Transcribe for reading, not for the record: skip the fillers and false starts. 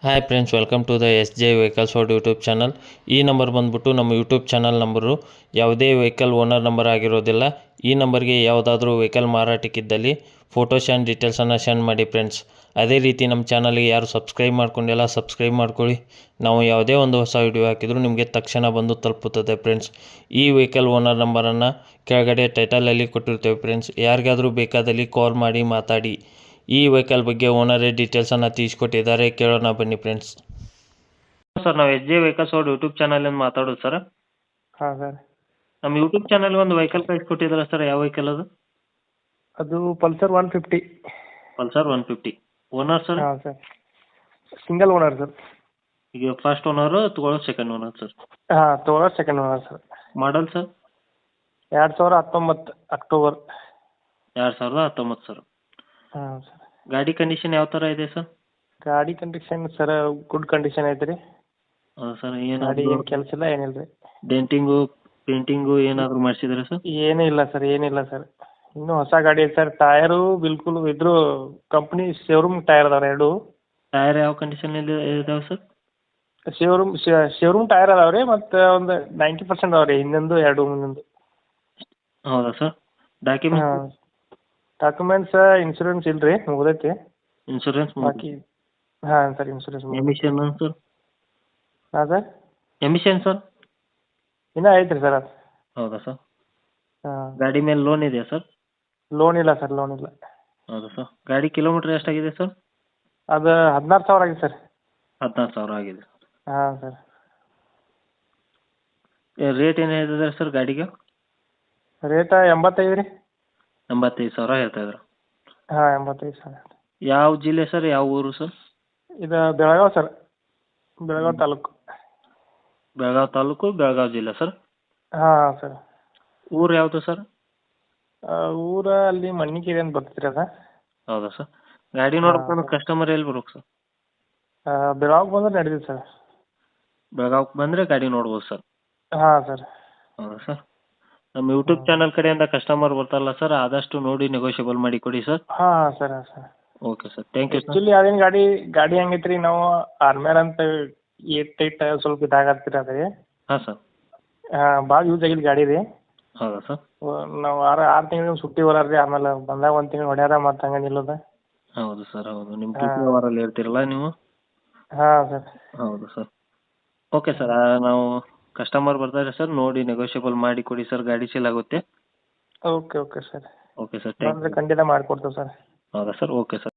Hi friends, welcome to the S J vehicles for YouTube channel. ಈ number ಬಂದುಬಿಟ್ಟು ನಮ್ಮ YouTube channel number. ಯಾವುದೇ vehicle owner number ಆಗಿರೋದಿಲ್ಲ. ಈ ನಂಬರ್ಗೆ ಯಾವುದಾದ್ರೂ ವೆಹಿಕಲ್ ಮಾರಾಟಕ್ಕಿದ್ದಲ್ಲಿ ಫೋಟೋಸ್ ಆ್ಯಂಡ್ ಡೀಟೇಲ್ಸನ್ನು ಸೆಂಡ್ ಮಾಡಿ ಫ್ರೆಂಡ್ಸ್. ಅದೇ ರೀತಿ ನಮ್ಮ ಚಾನಲ್ಗೆ ಯಾರು ಸಬ್ಸ್ಕ್ರೈಬ್ ಮಾಡ್ಕೊಂಡಿಲ್ಲ ಸಬ್ಸ್ಕ್ರೈಬ್ ಮಾಡ್ಕೊಳ್ಳಿ. ನಾವು ಯಾವುದೇ ಒಂದು ಹೊಸ ವಿಡಿಯೋ ಹಾಕಿದರೂ ನಿಮಗೆ ತಕ್ಷಣ ಬಂದು ತಲುಪುತ್ತದೆ ಫ್ರೆಂಡ್ಸ್. ಈ ವೆಹಿಕಲ್ ಓನರ್ ನಂಬರನ್ನು ಕೆಳಗಡೆ ಟೈಟಲಲ್ಲಿ ಕೊಟ್ಟಿರ್ತೇವೆ ಫ್ರೆಂಡ್ಸ್. ಯಾರಿಗಾದರೂ ಬೇಕಾದಲ್ಲಿ ಕಾಲ್ ಮಾಡಿ ಮಾತಾಡಿ. ಈ ವೆಹಿಕಲ್ ಬಗ್ಗೆ ಓನರೇ ಡೀಟೇಲ್ಸನ್ನು ತಿಳಿಸ್ಕೊಟ್ಟಿದ್ದಾರೆ, ಕೇಳೋಣ ಬನ್ನಿ ಫ್ರೆಂಡ್ಸ್. ಸರ್, ನಾವು ಎಸ್ ಜೆ ವೆಹಿಕಲ್ಸ್ ಅವ್ರ ಯೂಟ್ಯೂಬ್ ಚಾನಲಿಂದ ಮಾತಾಡೋದು ಸರ್. ಹಾಂ ಸರ್. ನಮ್ಮ ಯೂಟ್ಯೂಬ್ ಚಾನಲ್ ಒಂದು ವೆಹಿಕಲ್ ಕಳಿಸ್ಕೊಟ್ಟಿದ್ದಾರೆ ಸರ್. ಯಾವ ವೆಹಿಕಲ್ ಅದು? ಅದು ಪಲ್ಸರ್ 150. ಪಲ್ಸರ್ 150. Owner sir? ಹಾಂ ಸರ್, ಸಿಂಗಲ್ ಓನರ್ ಸರ್. ಈಗ ಫಸ್ಟ್ ಓನರು ತೊಗೊಳ್ಳೋದು ಸೆಕೆಂಡ್ ಓನರ್ ಸರ್? ಹಾಂ, ತೊಗೊಳೋದು second owner sir. Model sir? 2019 October. 2019 sir. ಹಾಂ ಸರ್. ಗಾಡಿ ಕಂಡೀಷನ್ ಯಾವ ಥರ ಇದೆ ಸರ್? ಗಾಡಿ ಕಂಡೀಷನ್ ಸರ್ ಗುಡ್ ಕಂಡೀಷನ್ ಐತೆ ರೀ. ಹೌದು ಸರ್. ಗಾಡಿ ಏನಾದರೂ ಏನು ಕೆಲಸ ಇಲ್ಲ, ಏನಿಲ್ಲ ರೀ. ಡೆಂಟಿಂಗು ಪೇಂಟಿಂಗು ಏನಾದರೂ ಮಾಡಿಸಿದ್ರೆ ಸರ್? ಏನೂ ಇಲ್ಲ ಸರ್, ಏನಿಲ್ಲ ಸರ್. ಇನ್ನೂ ಹೊಸ ಗಾಡಿ ಐತೆ ಸರ್. ಟಯರು ಬಿಲ್ಕುಲ್ ಇದ್ರು ಕಂಪ್ನಿ ಶೋರೂಮ್ ಟೈರ್ ಅದಾವೆ ಎರಡು. ಟೈರ್ ಯಾವ ಕಂಡೀಷನಲ್ಲಿ ಇದಾವೆ ಸರ್? ಶೋರೂಮ್ ಟೈರ್ ಅದಾವೆ ರೀ. ಮತ್ತು ಒಂದು 90% ಅದಾವೆ ರೀ, ಹಿಂದಿಂದು ಎರಡು ಮುಂದಿಂದು. ಹೌದಾ ಸರ್? ಡಾಕ್ಯುಮೆಂಟ್? ಹಾಂ, ಡಾಕ್ಯುಮೆಂಟ್ಸ್ ಇನ್ಶೂರೆನ್ಸ್ ಇಲ್ಲ ರೀ, ಮುಗ್ದೈತಿ. ಇನ್ಶೂರೆನ್ಸ್? ಬಾಕಿ ಹಾಂ ಸರ್, ಇನ್ಶೂರೆನ್ಸ್ ಎಮಿಷನ್ ಸರ್? ಹಾಂ ಸರ್. Emission sir? ಇನ್ನೂ ಐತೆ ರೀ ಸರ್ ಅದು. ಹೌದಾ ಸರ್? ಹಾಂ, ಗಾಡಿ ಮೇಲೆ ಲೋನ್ ಇದೆಯಾ ಸರ್? ಲೋನ್ ಇಲ್ಲ ಸರ್, ಲೋನ್ ಇಲ್ಲ. ಹೌದಾ ಸರ್? ಗಾಡಿ ಕಿಲೋಮೀಟ್ರ್ ಎಷ್ಟಾಗಿದೆ ಸರ್? ಅದು 16,000 ಆಗಿದೆ ಸರ್. 14,000 ಆಗಿದೆ. ಹಾಂ ಸರ್. ರೇಟ್ ಏನು ಹೇಳ್ತಿದ್ದಾರೆ ಸರ್ ಗಾಡಿಗೆ? ರೇಟ 85 ರೀ. 85,000 ಹೇಳ್ತಾ ಇದ್ರು. ಹಾಂ, 85,000. ಯಾವ ಜಿಲ್ಲೆ ಸರ್, ಯಾವ ಊರು ಸರ್? ಇದು ಬೆಳಗಾವಿ ಸರ್, ಬೆಳಗಾವಿ ತಾಲೂಕು. ಬೆಳಗಾವಿ ತಾಲೂಕು, ಬೆಳಗಾವಿ ಜಿಲ್ಲೆ ಸರ್? ಹಾಂ ಸರ್. ಊರು ಯಾವುದು ಸರ್? ಊರು ಅಲ್ಲಿ ಮಣ್ಣಿಕೇರಿ ಅಂತ ಬರ್ತೈತೆ ರೀ ಅದು. ಹೌದಾ ಸರ್? ಗಾಡಿ ನೋಡ್ಕೊಂಡು ಕಸ್ಟಮರ್ ಎಲ್ಲಿ ಬರ್ಬೇಕು ಸರ್? ಬೆಳಗಾವಿಗೆ ಬಂದ್ರೆ ನಡೀತದೆ ಸರ್. ಬೆಳಗಾವಿಗೆ ಬಂದರೆ ಗಾಡಿ ನೋಡ್ಬೋದು ಸರ್? ಹಾಂ ಸರ್. ಹೌದಾ ಸರ್? ನಮ್ಮ ಯೂಟ್ಯೂಬ್ ಚಾನಲ್ ಕಡೆಯಿಂದ ಕಸ್ಟಮರ್ ಬರ್ತಾರಲ್ಲ ಸರ್, ಆದಷ್ಟು ನೋಡಿ ನೆಗೋಷಿಯಬಲ್ ಮಾಡಿ ಕೊಡಿ ಸರ್. ಹಾಂ ಹಾಂ ಸರ್, ಹಾಂ sir. Okay sir, thank you sir. Actually ಅದೇನು ಗಾಡಿ ಹೆಂಗೈತೆ ರೀ, ನಾವು ಆರ್ಮೇಲೆ ಅಂತ ಏಟ್ ಸ್ವಲ್ಪ ಇದಾಗತ್ತೀರಿ ಅದು ರೀ. ಹಾಂ ಸರ್. ಹಾಂ, ಭಾಳ ಯೂಸ್ ಆಗಿದ್ದು ಗಾಡಿ ರೀ. ಹೌದಾ ಸರ್? ನಾವು 6 ತಿಂಗಳು ಸುಟ್ಟಿ ಬರೋಲ್ಲ ರೀ. ಆಮೇಲೆ ಬಂದಾಗ 1 ತಿಂಗಳು ಹೊಡ್ಯಾರ, ಮತ್ತು ಹಂಗೆ ನಿಲ್ಲೋದು. ಹೌದು ಸರ್, ಹೌದು. ನಿಮ್ಮ ಡ್ಯೂಟಿ ಅವರಲ್ಲಿ ಇರ್ತೀರಲ್ಲ ನೀವು? ಹಾಂ ಸರ್. ಹೌದು ಸರ್. ಓಕೆ ಸರ್, ನಾವು ಕಸ್ಟಮರ್ ಬರ್ತಾರೆ ಸರ್, ನೋಡಿ ನೆಗೋಷಿಯಬಲ್ ಮಾಡಿ ಕೊಡಿ ಸರ್, ಗಾಡಿ ಸೇಲ್ ಆಗುತ್ತೆ. Okay okay sir. Okay sir, thank ಬಂದರೆ ಯು. ಖಂಡಿತ ಮಾಡಿಕೊಡ್ತೇವೆ ಸರ್. ಹೌದಾ ಸರ್? Okay sir.